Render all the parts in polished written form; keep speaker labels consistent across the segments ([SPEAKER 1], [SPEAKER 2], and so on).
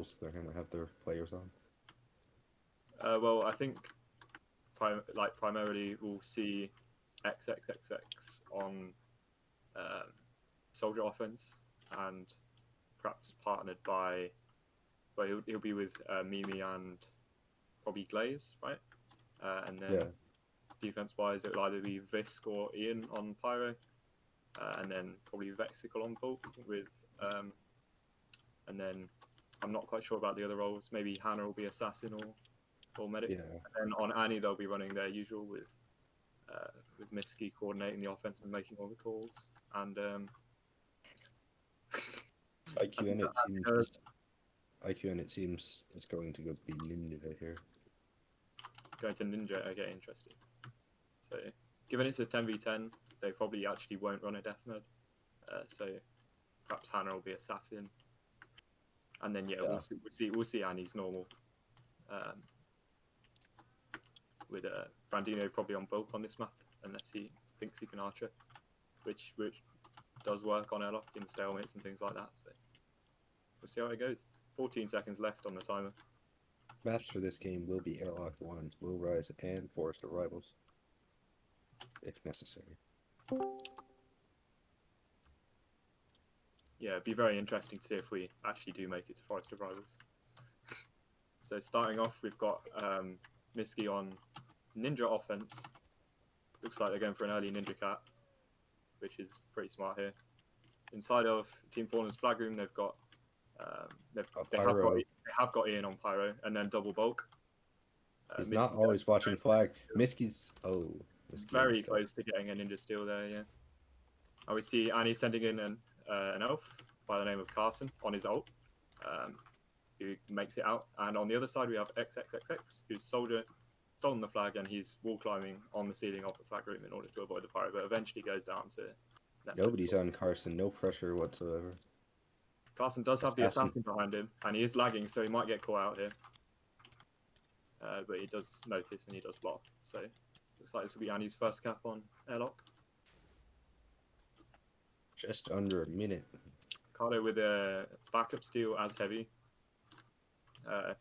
[SPEAKER 1] rivals they're going to have their players on?
[SPEAKER 2] Well, I think primarily we'll see XXXX on Soldier offense, and perhaps partnered by, well, he'll be with Mimi and probably Glaze, right? And then
[SPEAKER 1] Yeah.
[SPEAKER 2] defense-wise, it'll either be Visk or Ian on Pyro, and then probably Vexicle on Bulk with, and then I'm not quite sure about the other roles. Maybe Hannah will be Assassin or Medic.
[SPEAKER 1] Yeah.
[SPEAKER 2] And then on Annie, they'll be running their usual with Miski coordinating the offense and making all the calls. And
[SPEAKER 1] IQN it seems it's going to go be Ninja here.
[SPEAKER 2] going to Ninja. Okay, interesting. So given it's a 10v10, they probably actually won't run a death mode. So perhaps Hannah will be Assassin. And then we'll see Annie's normal. With Brandino probably on Bulk on this map, unless he thinks he can Archer, which does work on Airlock in stalemates and things like that. So we'll see how it goes. 14 seconds left on the timer.
[SPEAKER 1] Maps for this game will be Airlock I, Lowrise, and Forester Rivals, if necessary.
[SPEAKER 2] Yeah, it'd be very interesting to see if we actually do make it to Forester Rivals. So starting off, we've got Miski on Ninja offense. Looks like they're going for an early Ninja Cat, which is pretty smart here. Inside of Team Fallen's flag room, they've got they have got Ian on Pyro, and then double Bulk.
[SPEAKER 1] He's not always watching flag. Miski's
[SPEAKER 2] very close to getting a Ninja Steal there. Yeah. And we see Annie sending in an elf by the name of Carson on his ult, who makes it out. And on the other side, we have XXXX, who's Soldier, stolen the flag, and he's wall climbing on the ceiling of the flag room in order to avoid the pyro, but eventually goes down to Netflix.
[SPEAKER 1] Nobody's on Carson, no pressure whatsoever.
[SPEAKER 2] Carson does have the assassin behind him, and he is lagging, so he might get caught out here. But he does notice and he does block. So looks like this will be Annie's first cap on Airlock.
[SPEAKER 1] Just under a minute.
[SPEAKER 2] Carlo with a backup steal as heavy.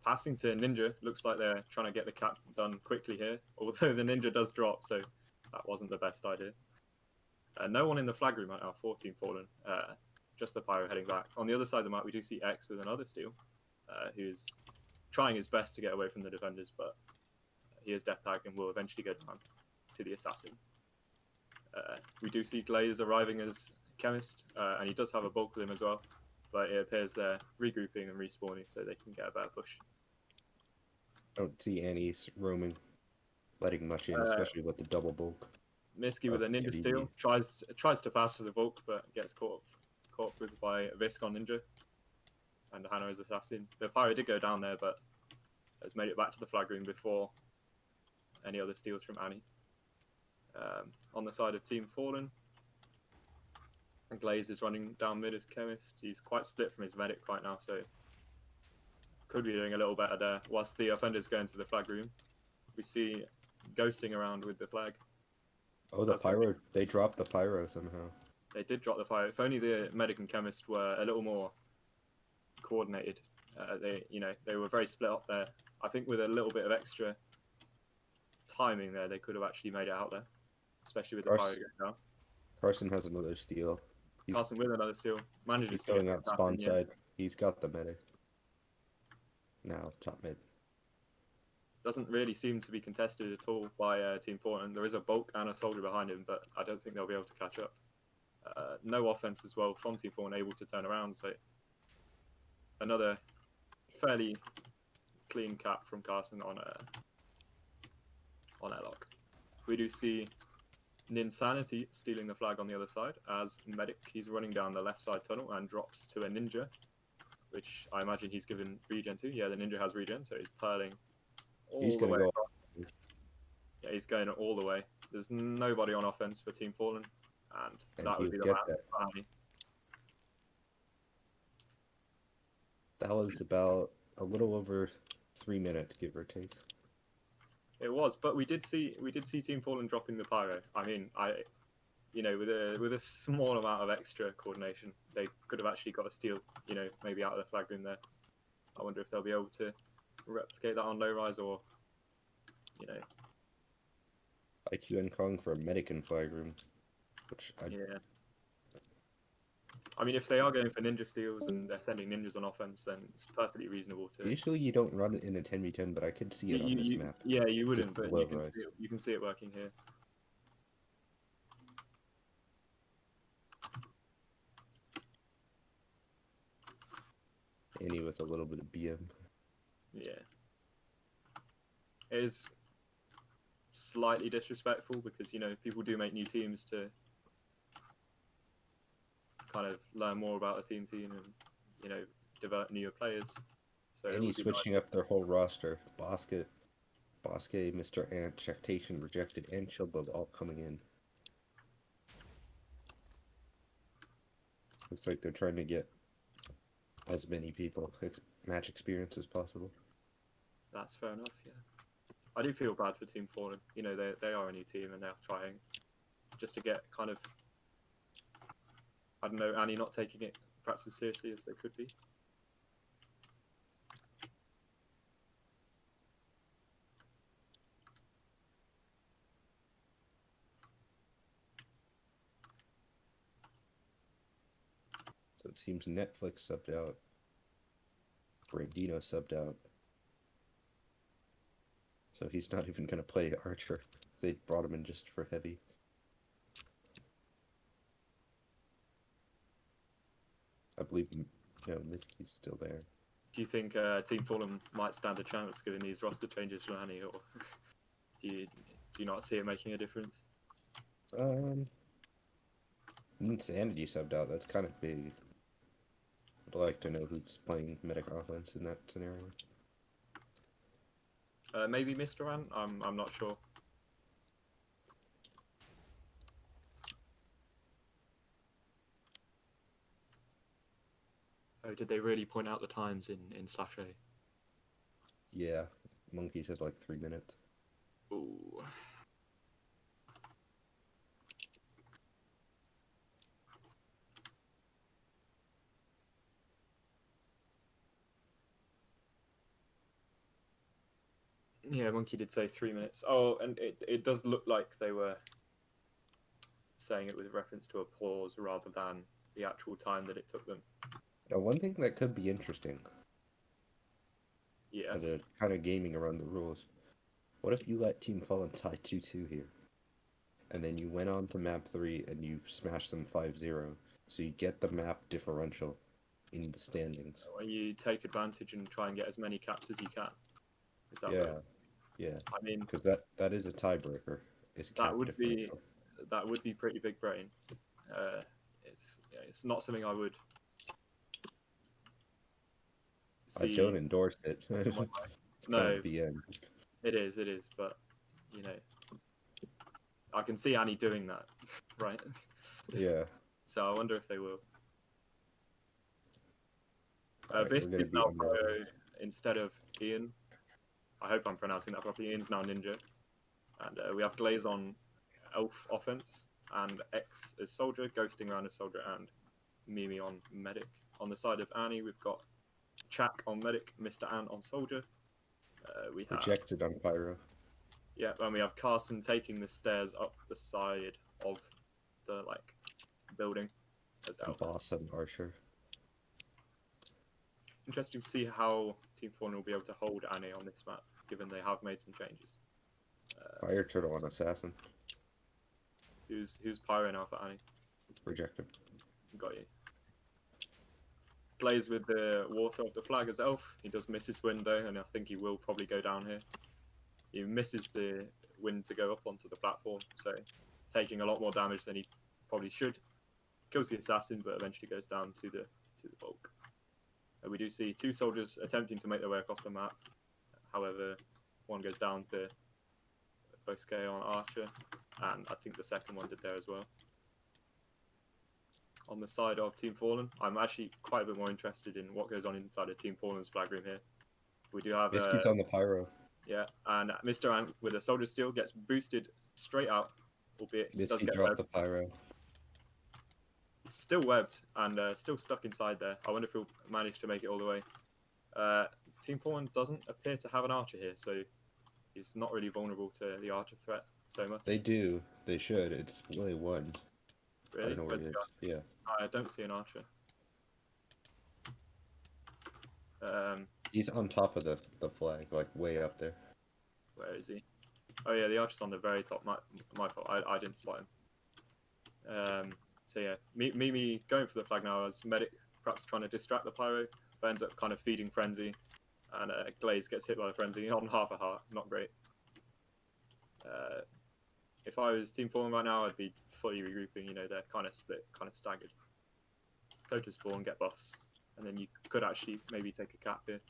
[SPEAKER 2] Passing to Ninja, looks like they're trying to get the cap done quickly here, although the Ninja does drop, so that wasn't the best idea. No one in the flag room right now, 14 Fallen, just the Pyro heading back. On the other side of the map, we do see X with another steal, who's trying his best to get away from the defenders, but he is death tag and will eventually go down to the Assassin. We do see Glaze arriving as Chemist, and he does have a Bulk with him as well. But it appears they're regrouping and respawning so they can get a better push.
[SPEAKER 1] I don't see Annie's roaming, letting much in, especially with the double Bulk.
[SPEAKER 2] Miski with a Ninja Steal tries to pass to the Bulk, but gets caught with by Visk on Ninja. And Hannah is Assassin. The Pyro did go down there, but has made it back to the flag room before any other steals from Annie. On the side of Team Fallen, Glaze is running down mid as Chemist. He's quite split from his medic right now, so could be doing a little better there. Whilst the offenders go into the flag room, we see ghosting around with the flag.
[SPEAKER 1] Oh, the Pyro! They dropped the Pyro somehow.
[SPEAKER 2] They did drop the Pyro. If only the medic and Chemist were a little more coordinated. They were very split up there. I think with a little bit of extra timing there, they could have actually made it out there, especially with the Pyro going down.
[SPEAKER 1] Carson has another steal.
[SPEAKER 2] Carson with another steal. Manages
[SPEAKER 1] to going out spawn side. He's got the medic. Now top mid.
[SPEAKER 2] Doesn't really seem to be contested at all by Team Fallen. There is a Bulk and a Soldier behind him, but I don't think they'll be able to catch up. No offense as well from Team Fallen, able to turn around. So another fairly clean cap from Carson on Airlock. We do see Ninsanity stealing the flag on the other side as Medic. He's running down the left side tunnel and drops to a Ninja, which I imagine he's given regen to. Yeah, the Ninja has regen, so he's pearling all the way across. Yeah, he's going all the way. There's nobody on offense for Team Fallen, and that would be the map for Annie.
[SPEAKER 1] That was about a little over 3 minutes, give or take.
[SPEAKER 2] It was, but we did see Team Fallen dropping the Pyro. I mean, with a small amount of extra coordination, they could have actually got a steal, maybe out of the flag room there. I wonder if they'll be able to replicate that on Lowrise, or, you know,
[SPEAKER 1] IQ and Kong for a medic in flag room, which
[SPEAKER 2] yeah. I mean, if they are going for ninja steals and they're sending ninjas on offense, then it's perfectly reasonable to.
[SPEAKER 1] usually you don't run it in a 10v10, but I could see it on this map.
[SPEAKER 2] Yeah, you wouldn't,
[SPEAKER 1] Just
[SPEAKER 2] but
[SPEAKER 1] low rise.
[SPEAKER 2] you can see it working here.
[SPEAKER 1] Annie with a little bit of BM.
[SPEAKER 2] Yeah. It is slightly disrespectful because, you know, people do make new teams to kind of learn more about the team and, you know, develop newer players. So
[SPEAKER 1] Annie switching up their whole roster. Bosque, Mr. Ant, Shaftation, Rejected, and Chillbug all coming in. Looks like they're trying to get as many people match experience as possible.
[SPEAKER 2] That's fair enough, yeah. I do feel bad for Team Fallen. You know, they are a new team and they're trying just to get kind of, I don't know, Annie not taking it perhaps as seriously as they could be.
[SPEAKER 1] So it seems Netflix subbed out. Brandino subbed out. So he's not even going to play Archer. They brought him in just for heavy. I believe, you know, Mitsuki's still there.
[SPEAKER 2] Do you think Team Fallen might stand a chance given these roster changes from Annie, or do you not see it making a difference?
[SPEAKER 1] Insanity subbed out. That's kind of big. I'd like to know who's playing medic offense in that scenario.
[SPEAKER 2] Maybe Mr. Ant? I'm not sure. Oh, did they really point out the times in /A?
[SPEAKER 1] Yeah, Monkey said like 3 minutes.
[SPEAKER 2] Ooh. Yeah, Monkey did say 3 minutes. Oh, and it does look like they were saying it with reference to a pause rather than the actual time that it took them.
[SPEAKER 1] Now, one thing that could be interesting,
[SPEAKER 2] Yes.
[SPEAKER 1] they're kind of gaming around the rules. What if you let Team Fallen tie 2-2 here, and then you went on to map 3 and you smash them 5-0, so you get the map differential in the standings.
[SPEAKER 2] When you take advantage and try and get as many caps as you can. Is that
[SPEAKER 1] Yeah,
[SPEAKER 2] right?
[SPEAKER 1] yeah.
[SPEAKER 2] I mean,
[SPEAKER 1] because that is a tiebreaker. Is cap
[SPEAKER 2] that would be
[SPEAKER 1] differential.
[SPEAKER 2] pretty big brain. It's not something I would see.
[SPEAKER 1] I don't endorse it. It's
[SPEAKER 2] No.
[SPEAKER 1] kind of BM.
[SPEAKER 2] It is, but you know, I can see Annie doing that, right?
[SPEAKER 1] Yeah.
[SPEAKER 2] So I wonder if they will.
[SPEAKER 1] Right,
[SPEAKER 2] This
[SPEAKER 1] we're gonna
[SPEAKER 2] is
[SPEAKER 1] be
[SPEAKER 2] now
[SPEAKER 1] on the-
[SPEAKER 2] instead of Ian. I hope I'm pronouncing that properly. Ian's now Ninja, and we have Glaze on Elf offense, and X as Soldier, ghosting around as Soldier, and Mimi on Medic. On the side of Annie, we've got Chak on Medic, Mr. Ant on Soldier. We have
[SPEAKER 1] Rejected on Pyro.
[SPEAKER 2] Yeah, and we have Carson taking the stairs up the side of the building as
[SPEAKER 1] And
[SPEAKER 2] Elf.
[SPEAKER 1] Boss and Archer.
[SPEAKER 2] Interesting to see how Team Fallen will be able to hold Annie on this map, given they have made some changes.
[SPEAKER 1] Fire Turtle on Assassin.
[SPEAKER 2] Who's Pyro now for Annie?
[SPEAKER 1] Rejected.
[SPEAKER 2] Got you. Plays with the water of the flag as Elf. He does miss his wind though, and I think he will probably go down here. He misses the wind to go up onto the platform, so taking a lot more damage than he probably should. Kills the assassin, but eventually goes down to the bulk. We do see two soldiers attempting to make their way across the map. However, one goes down to Bosque on Archer, and I think the second one did there as well. On the side of Team Fallen, I'm actually quite a bit more interested in what goes on inside of Team Fallen's flag room here. We do have
[SPEAKER 1] Biscuit's on the Pyro.
[SPEAKER 2] Yeah, and Mr. Ant with a Soldier Steel gets boosted straight out, albeit he does
[SPEAKER 1] Biscuit
[SPEAKER 2] get
[SPEAKER 1] dropped
[SPEAKER 2] webbed.
[SPEAKER 1] the Pyro.
[SPEAKER 2] He's still webbed and still stuck inside there. I wonder if he'll manage to make it all the way. Team Fallen doesn't appear to have an archer here, so he's not really vulnerable to the archer threat so much.
[SPEAKER 1] They do. They should. It's really one. I
[SPEAKER 2] Really?
[SPEAKER 1] don't know where he is. Yeah.
[SPEAKER 2] I don't see an archer.
[SPEAKER 1] He's on top of the flag, like way up there.
[SPEAKER 2] Where is he? Oh yeah, the archer's on the very top. My fault. I didn't spot him. So yeah, me going for the flag now as medic, perhaps trying to distract the pyro, but ends up kind of feeding frenzy, and Glaze gets hit by the frenzy on half a heart. Not great. If I was Team Fallen right now, I'd be fully regrouping. You know, they're kind of split, kind of staggered. Go to spawn, get buffs, and then you could actually maybe take a cap here.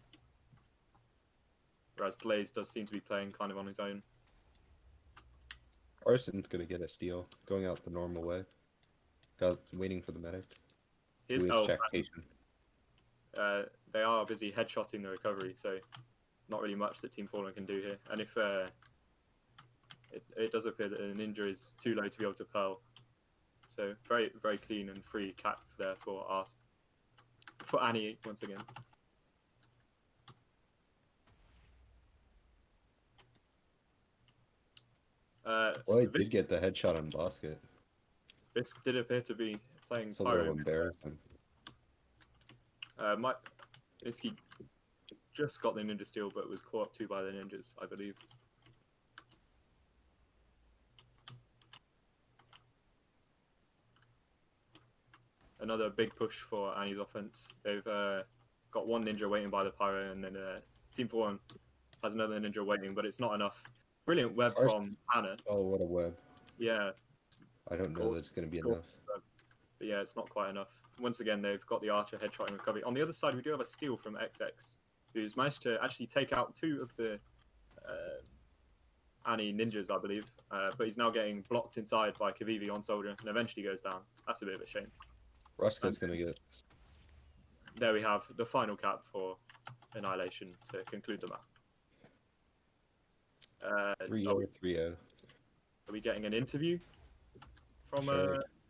[SPEAKER 2] Whereas Glaze does seem to be playing kind of on his own.
[SPEAKER 1] Arson's gonna get a steal, going out the normal way. Waiting for the medic.
[SPEAKER 2] Here's
[SPEAKER 1] Checkcation.
[SPEAKER 2] they are busy headshotting the recovery, so not really much that Team Fallen can do here. And if it does appear that the ninja is too low to be able to pearl, so very very clean and free cap there for us, for Annie once again.
[SPEAKER 1] Well, he did get the headshot on basket.
[SPEAKER 2] This did appear to be playing
[SPEAKER 1] It's a
[SPEAKER 2] pyro.
[SPEAKER 1] little embarrassing.
[SPEAKER 2] He just got the ninja steal, but was caught up to by the ninjas, I believe. Another big push for Annie's offense. They've got one ninja waiting by the pyro, and then Team 4 has another ninja waiting, but it's not enough. Brilliant web from Anna.
[SPEAKER 1] Oh, what a web.
[SPEAKER 2] Yeah.
[SPEAKER 1] I don't know that it's going to be enough.
[SPEAKER 2] But yeah, it's not quite enough. Once again, they've got the archer headshot and recovery. On the other side, we do have a steal from XX, who's managed to actually take out two of the Annie ninjas, I believe. But he's now getting blocked inside by Kavivi on soldier and eventually goes down. That's a bit of a shame.
[SPEAKER 1] Ruska's going to get it.
[SPEAKER 2] There we have the final cap for Annihilation to conclude the map.
[SPEAKER 1] 3-0, 3-0.
[SPEAKER 2] Are we getting an interview from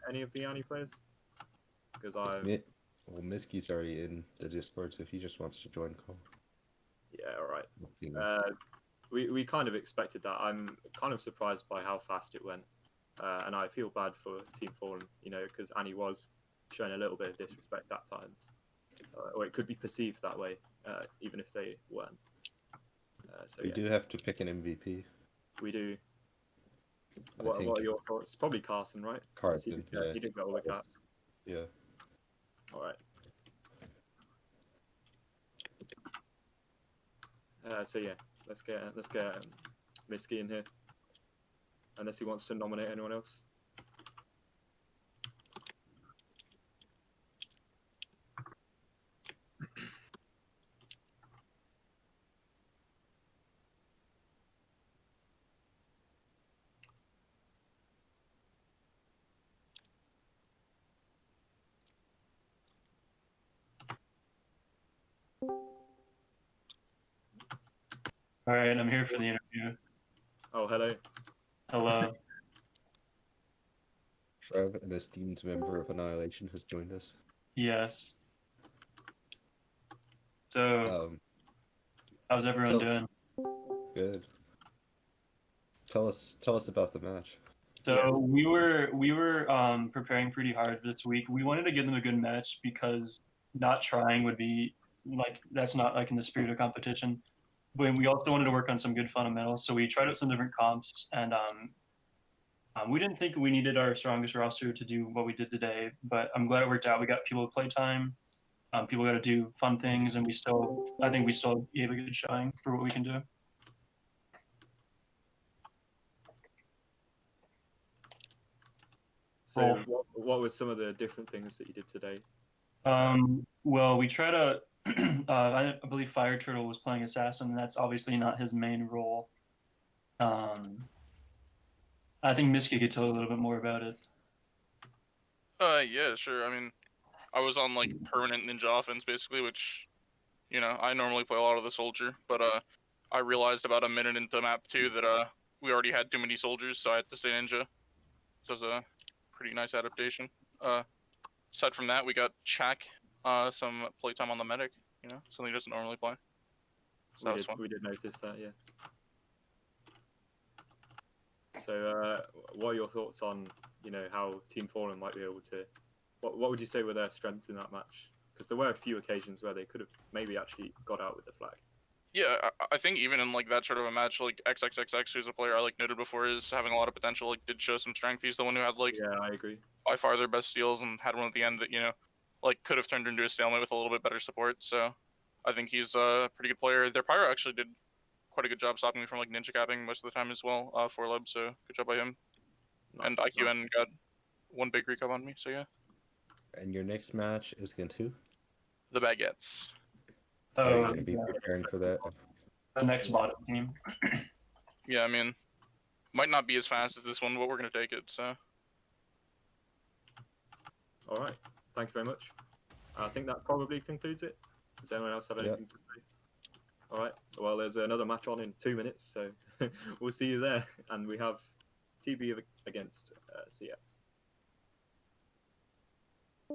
[SPEAKER 2] any of the Annie players? Because
[SPEAKER 1] well, Miski's already in the Discord, so if he just wants to join, call.
[SPEAKER 2] Yeah, all right. We kind of expected that. I'm kind of surprised by how fast it went, and I feel bad for Team Fallen, you know, because Annie was showing a little bit of disrespect at times, or it could be perceived that way, even if they weren't. So
[SPEAKER 1] we do have to pick an MVP.
[SPEAKER 2] We do. What are your thoughts? Probably Carson, right?
[SPEAKER 1] Carson, yeah.
[SPEAKER 2] He did get all the caps.
[SPEAKER 1] Yeah.
[SPEAKER 2] All right. So yeah, let's get Miski in here, unless he wants to nominate anyone else.
[SPEAKER 3] All right, I'm here for the interview.
[SPEAKER 2] Oh, hello.
[SPEAKER 3] Hello.
[SPEAKER 1] Trev, an esteemed member of Annihilation, has joined us.
[SPEAKER 3] Yes. So, how's everyone doing?
[SPEAKER 1] Good. Tell us about the match.
[SPEAKER 3] So we were preparing pretty hard this week. We wanted to give them a good match because not trying would be like, that's not like in the spirit of competition. But we also wanted to work on some good fundamentals. So we tried out some different comps, and we didn't think we needed our strongest roster to do what we did today. But I'm glad it worked out. We got people to play time. People got to do fun things, and I think we still gave a good showing for what we can do.
[SPEAKER 2] So what were some of the different things that you did today?
[SPEAKER 3] Well, we try to, I believe Fire Turtle was playing Assassin, and that's obviously not his main role. I think Miski could tell a little bit more about it.
[SPEAKER 4] Yeah, sure. I mean, I was on like permanent ninja offense basically, which, you know, I normally play a lot of the soldier, but I realized about a minute into map 2 that we already had too many soldiers, so I had to stay ninja. So it was a pretty nice adaptation. Aside from that, we got Chak some playtime on the medic, something he doesn't normally play. So that was fun.
[SPEAKER 2] We did notice that, yeah. So, what are your thoughts on, how Team Fallen might be able to... What would you say were their strengths in that match? Because there were a few occasions where they could have maybe actually got out with the flag.
[SPEAKER 4] Yeah, I think even in like that sort of a match, like XXXX, who's a player I like noted before, is having a lot of potential. Like, did show some strength. He's the one who had like
[SPEAKER 2] Yeah, I agree.
[SPEAKER 4] by far their best steals and had one at the end that like could have turned into a stalemate with a little bit better support. So I think he's a pretty good player. Their pyro actually did quite a good job stopping me from like ninja capping most of the time as well. For Lub, so good job by him. And
[SPEAKER 2] Nice,
[SPEAKER 4] IQN got one big recap on me. So yeah,
[SPEAKER 1] And your next match is against who?
[SPEAKER 4] the baguettes.
[SPEAKER 1] Are you
[SPEAKER 3] Oh,
[SPEAKER 1] going to be preparing for that?
[SPEAKER 3] the next bottom team.
[SPEAKER 4] Yeah, I mean, might not be as fast as this one, but we're gonna take it. So.
[SPEAKER 2] All right. Thank you very much. I think that probably concludes it. Does anyone else have anything to say? All right. Well, there's another match on in 2 minutes, so we'll see you there. And we have TB against CX.